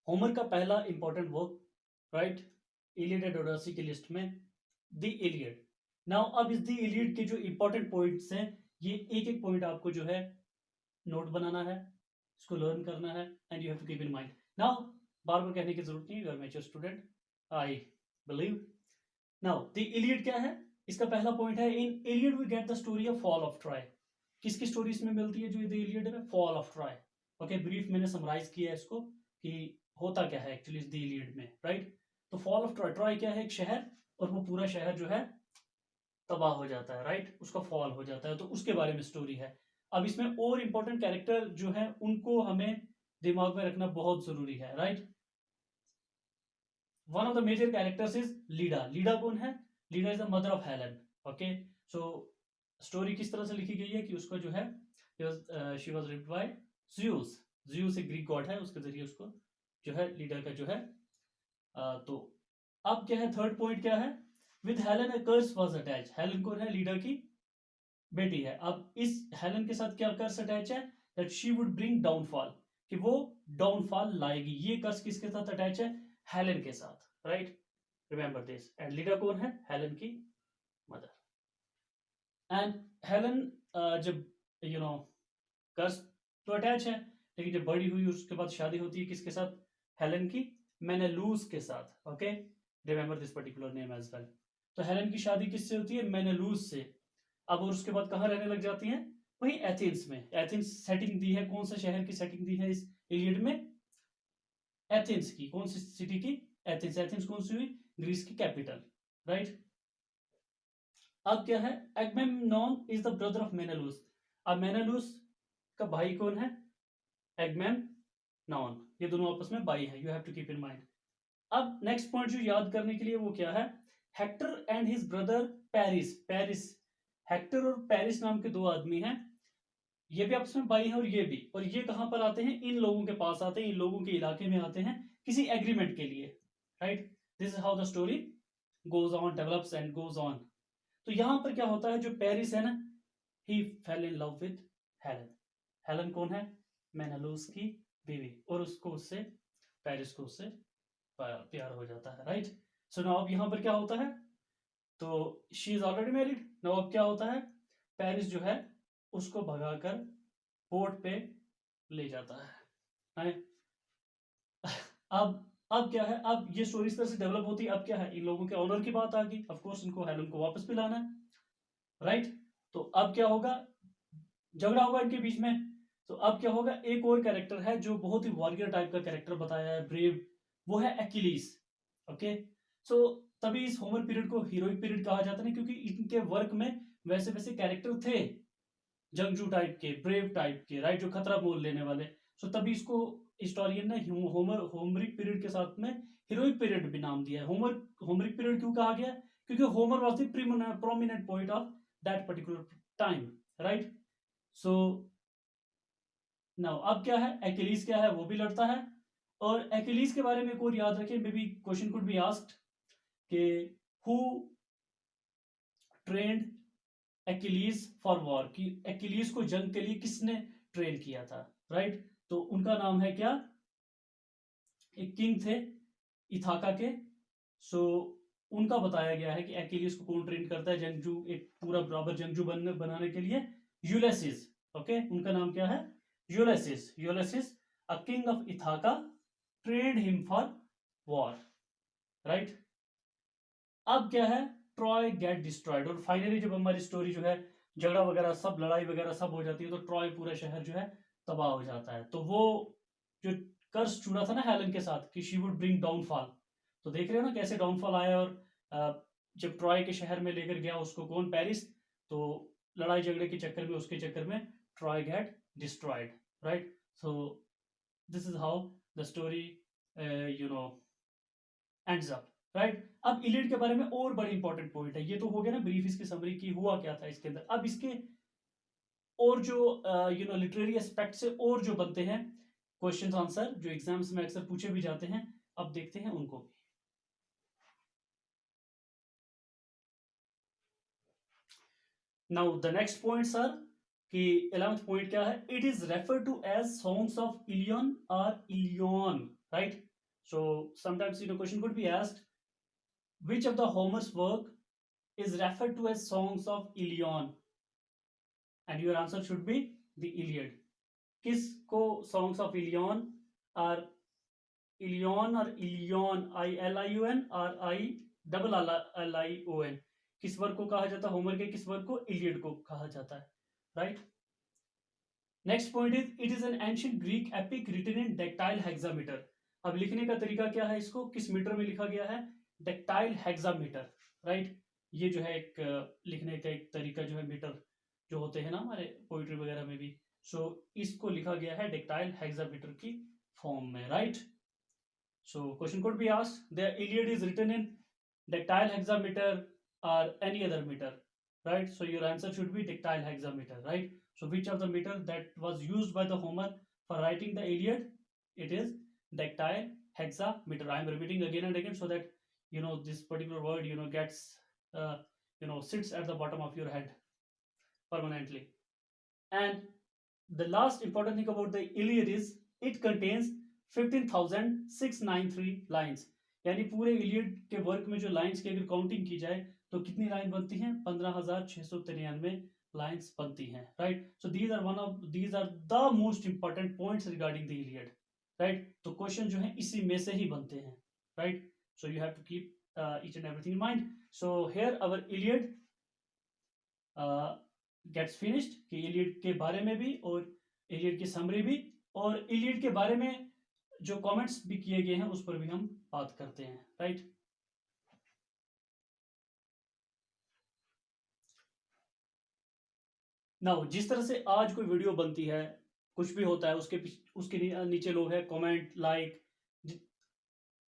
Homer का पहला important work, right, Iliad and Odyssey की लिस्ट में द इलियड। नाउ अब इस द इलियड के जो इंपॉर्टेंट पॉइंट्स हैं, ये एक एक पॉइंट आपको जो है नोट बनाना है, इसको लर्न करना है, and you have to keep in mind. Now बार बार कहने की जरूरत नहीं, you are mature student, I believe. Now the Iliad क्या है, इसका पहला पॉइंट है, in Iliad we get the story of fall of Troy. किसकी स्टोरी इसमें मिलती है जो द इलियड में? Fall of Troy. Okay, brief मैंने समराइज किया है इसको कि होता क्या है एक्चुअली इस द इलियड में, राइट। तो फॉल ऑफ ट्रॉय, ट्रॉय क्या है? एक शहर, और वो पूरा शहर जो है तबाह हो जाता है, राइट, उसका फॉल हो जाता है, तो उसके बारे में स्टोरी है। अब इसमें और इंपॉर्टेंट कैरेक्टर जो है उनको हमें दिमाग में रखना बहुत जरूरी है, right. One of the major characters is Leda. Leda कौन है? Leda is the mother of Helen. Okay, so story किस तरह से लिखी गई है कि उसका जो है she was raped by Zeus. Zeus एक ग्रीक गॉड है, उसके जरिए उसको जो है लीडा का जो है तो अब क्या है, थर्ड पॉइंट क्या है, with Helen a curse was attach. Helen कौन है? लीडा की बेटी है। अब इस हेलन के साथ क्या कर्स अटैच है? That she would bring downfall, कि वो डाउनफॉल लाएगी। ये कर्स किसके साथ अटैच है? हेलन के साथ, right, remember this. And Leda कौन है? हेलन की मदर। एंड हेलन जब यू नो कर्स तो अटैच है, लेकिन जब बड़ी हुई उसके बाद शादी होती है किसके साथ? हेलन की मेनेलूस के साथ। Okay, remember this particular name as well. तो हेलन की शादी किससे होती है? मेनेलूस से। अब और उसके बाद कहाँ रहने लग जाती हैं? वही एथेंस में। एथेंस सेटिंग दी है, कौन से शहर की सेटिंग दी है इस इलियड में? एथेंस की। कौन सी सिटी की? एथेंस। एथेंस कौन सी हुई? ग्रीस की कैपिटल, राइट। अब क्या है, एगमेमनॉन इज द ब्रदर ऑफ मेनेलूस। अब मेनेलूस का भाई कौन है? एगमेमनॉन। ये दोनों आपस में भाई है, you have to keep in mind. अब नेक्स्ट पॉइंट जो याद करने के लिए वो क्या है, Hector and his brother Paris. Paris, Hector और पेरिस नाम के दो आदमी हैं, ये भी आपस में भाई हैं, और ये भी। और ये कहां पर आते हैं? इन लोगों के पास आते हैं, इन लोगों के इलाके में आते हैं किसी एग्रीमेंट के लिए, right. This is how the story goes on, develops and goes on. तो यहां पर क्या होता है, जो पेरिस है ना, he fell in love with Helen. Helen कौन है? मेनेलूस की बीवी, और उसको उससे, पेरिस को उससे प्यार हो जाता है, राइट। सो नाउ अब यहां पर क्या होता है, तो she is already married. Now अब क्या होता है, पेरिस जो है उसको भगाकर पोर्ट पे ले जाता है, right? अब क्या है, अब ये स्टोरी इस तरह से डेवलप होती है। अब क्या है, इन लोगों के ऑनर की बात आ गई, ऑफ कोर्स इनको हेलन को वापस भी लाना है, राइट। तो अब क्या होगा, झगड़ा होगा इनके बीच में। तो अब क्या होगा, एक और कैरेक्टर है जो बहुत ही वॉरियर टाइप का कैरेक्टर बताया है, ब्रेव, वो है एक्िलीज। ओके, सो तभी इस होमर पीरियड को हीरोइक पीरियड कहा जाता है, क्योंकि इनके वर्क में वैसे वैसे कैरेक्टर थे, जंगजू टाइप के, ब्रेव टाइप के, राइट, जो खतरा मोल लेने वाले। सो तभी इसको हिस्टोरियन ने होमर होमरिक पीरियड के साथ में हीरोइक पीरियड भी नाम दिया है। होमरिक पीरियड क्यों कहा गया? क्योंकि Homer was the prominent point of that particular time, right. So now अब क्या है, एक्िलीज क्या है, वो भी लड़ता है। और एक्िलीज के बारे में एक और याद रखें, may be question could be asked कि हु ट्रेंड एक्िलीज फॉर वॉर, कि एक्िलीज को जंग के लिए किसने ट्रेन किया था, राइट। तो उनका नाम है क्या? एक किंग थे इथाका के। सो उनका बताया गया है कि एक्िलीज को कौन ट्रेन करता है जंगजू, एक पूरा बराबर जंगजू बनाने के लिए? यूलेसिस। ओके, उनका नाम क्या है? Ulysses. Ulysses, a king of Ithaca, trend him for war, right. अब क्या है, ट्रॉय गेट डिस्ट्रॉयड। और फाइनली जब हमारी स्टोरी जो है, झगड़ा वगैरह सब, लड़ाई वगैरह सब हो जाती है, तो ट्रॉय पूरा शहर जो है तबाह हो जाता है। तो वो जो कर्स जुड़ा था ना हेलन के साथ कि शी वुड ब्रिंग डाउनफॉल, तो देख रहे हो ना कैसे डाउनफॉल आया। और जब ट्रॉय के शहर में लेकर गया उसको कौन? पेरिस। तो लड़ाई झगड़े के चक्कर में, उसके चक्कर में Troy get destroyed, right. So this is how the story you know ends up, right. अब इलियड के बारे में और बड़ी इंपॉर्टेंट पॉइंट है, ये तो हो गया ना ब्रीफ इसकी समरी की हुआ क्या था इसके अंदर। अब इसके और जो लिटरेरी एस्पेक्ट से और जो बनते हैं क्वेश्चन आंसर, जो एग्जाम्स में अक्सर पूछे भी जाते हैं, अब देखते हैं उनको भी। Now the next point sir, कि 11th पॉइंट क्या है, it is refer to as songs of Ilion और Ilion, right. So sometimes question could be asked, which of the Homer's work is referred to as songs of Ilion? And your answer should be the Iliad. किसको songs of Ilion are Ilion or Ilion, ILION or ILLION, किस work को कहा जाता है? Homer के किस work को? Iliad को कहा जाता है, right. Next point is, it is an ancient Greek epic written in dactylic hexameter. अब लिखने का तरीका क्या है, इसको किस मीटर में लिखा गया है? Dactyl hexameter, right. ये जो है एक लिखने का एक तरीका जो है, मीटर जो होते हैं ना हमारे पोइट्री वगैरह में भी, सो इसको लिखा गया है डेक्टाइल हेक्सामीटर की फॉर्म में, right. So question could be asked, the Iliad is written in dactyl hexameter or any other meter, right? So your answer should be dactyl hexameter, right? So which of the meter that was used by the Homer for writing the Iliad? It is dactyl hexameter. I am repeating again and again so that this particular word gets sits at the bottom of your head permanently. And the last important thing about the Iliad is it contains 15,693 lines, यानी पूरे Iliad के work में जो lines की अगर counting की जाए तो कितनी लाइन बनती हैं? 15,693 लाइन्स बनती हैं, right. So these are the most important points regarding the Iliad, right. तो क्वेश्चन जो है इसी में से ही बनते हैं, right. So you have to keep each and everything in mind. So here our Iliad gets finished, कि इलियड के बारे में भी और इलियड की समरी भी, और इलियड के बारे में जो कमेंट्स भी किए गए हैं उस पर भी हम बात करते हैं, राइट। नाउ जिस तरह से आज कोई वीडियो बनती है, कुछ भी होता है, उसके नीचे लोग है कमेंट लाइक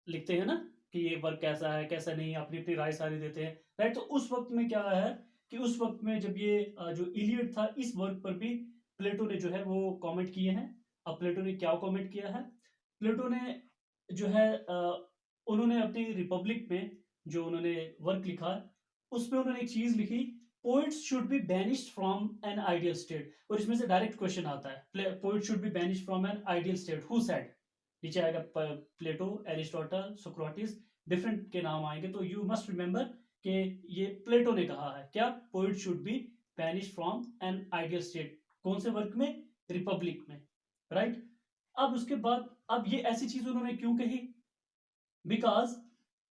लिखते हैं ना, कि ये वर्क कैसा है कैसा नहीं, अपनी अपनी राय सारी देते हैं, राइट। तो उस वक्त में क्या है कि उस वक्त में जब ये जो इलियड था, इस वर्क पर भी प्लेटो ने जो है वो कमेंट किए हैं। अब प्लेटो ने क्या कमेंट किया है? प्लेटो ने जो है उन्होंने अपनी रिपब्लिक में जो उन्होंने वर्क लिखा, उसमें उन्होंने एक चीज लिखी, poets should be banished from an ideal state. और इसमें से डायरेक्ट क्वेश्चन आता है, poet should be banished from an ideal state, who said? नीचे आएगा प्लेटो, एरिस्टोटल, सोक्रेटिस, डिफरेंट के नाम आएंगे, तो यू मस्ट रिमेंबर कि ये प्लेटो ने कहा है क्या? Poet should be banished from an ideal state. कौन से वर्क में? रिपब्लिक में, राइट। अब उसके बाद अब ये ऐसी चीज उन्होंने क्यों कही? Because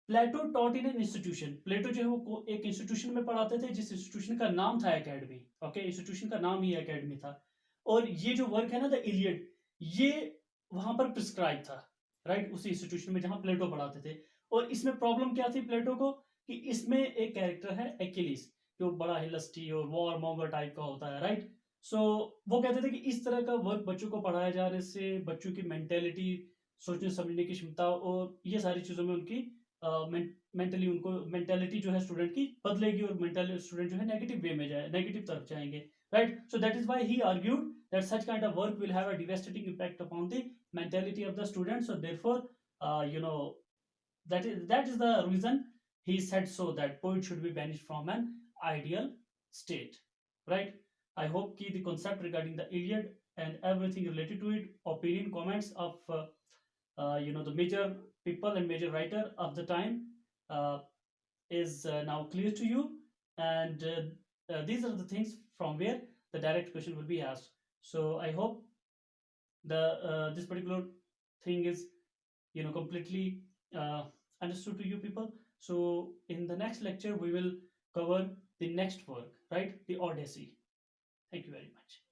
Plato taught in an institution. Plato जो है वो एक इंस्टीट्यूशन में पढ़ाते थे, जिस इंस्टीट्यूशन का नाम था एकेडमी, ओके। इंस्टीट्यूशन का नाम ही एकेडमी था। और ये जो वर्क है ना, द इलियड, ये वहां पर प्रिस्क्राइब था, राइट, उसी इंस्टीट्यूशन में जहां प्लेटो पढ़ाते थे। और इसमें प्रॉब्लम क्या थी प्लेटो को? कि इसमें एक कैरेक्टर है एक्किलीज, जो बड़ा ही लस्टी और वॉर मॉन्गर टाइप का होता है, राइट। सो वो कहते थे कि इस तरह का वर्क बच्चों को पढ़ाया जाने से बच्चों की मेंटेलिटी, सोचने समझने की क्षमता और ये सारी चीजों में उनकी मेंटली उनको मेंटेलिटी जो है स्टूडेंट की बदलेगी, और मेंटल स्टूडेंट जो है नेगेटिव वे में जाए, नेगेटिव तरफ जाएंगे, right. So that is why he argued that such kind of work will have a devastating impact upon the mentality of the students. So therefore that is the reason he said so, that poet should be banished from an ideal state, right? I hope ki the concept regarding the Iliad and everything related to it, opinion comments of the major people and major writer of the time is now clear to you. And these are the things from where the direct question will be asked. So I hope the this particular thing is completely understood to you people. So in the next lecture we will cover the next work, right, the Odyssey. Thank you very much.